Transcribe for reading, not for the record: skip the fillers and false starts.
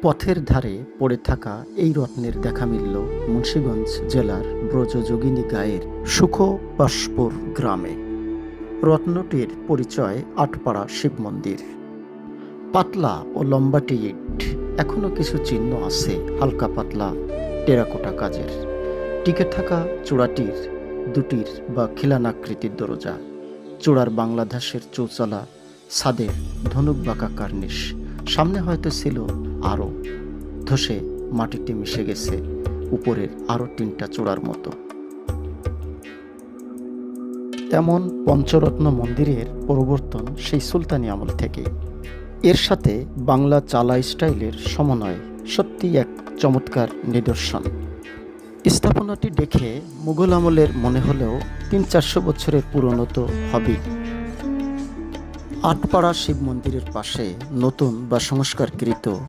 পথের ধারে পড়ে থাকা এই রত্নের দেখা মিলল মুন্সিগঞ্জ জেলার ব্রজযোগিনী গাঁয়ের সুখবাসপুর গ্রামে। রত্নটির পরিচয় আটপাড়া শিব মন্দির। পাতলা ও লম্বাটে ইট, এখনো কিছু চিহ্ন আছে হালকা পাতলা টেরাকোটা কাজের। টিকে থাকা চূড়াটির দুটির বা খিলানাকৃতির দরজা, চূড়ার বাংলাদেশের চৌচালা, ছাদের ধনুক বাঁকা কার্নিশ। সামনে হয়তো ছিল আরও, ধসে মাটিতে মিশে গেছে উপরের আরও 3টা চূড়ার মতো। তেমন পঞ্চরত্ন মন্দিরের প্রবর্তন সেই সুলতানি আমল থেকে। এর সাথে বাংলা চালা স্টাইলের সমন্বয় সত্যি এক চমৎকার নিদর্শন। স্থাপনাটি দেখে মুঘল আমলের মনে হলেও 300-400 বছরের পুরনো তো হবেই। আটপাড়া শিব মন্দিরের পাশে নতুন বা সংস্কারকৃত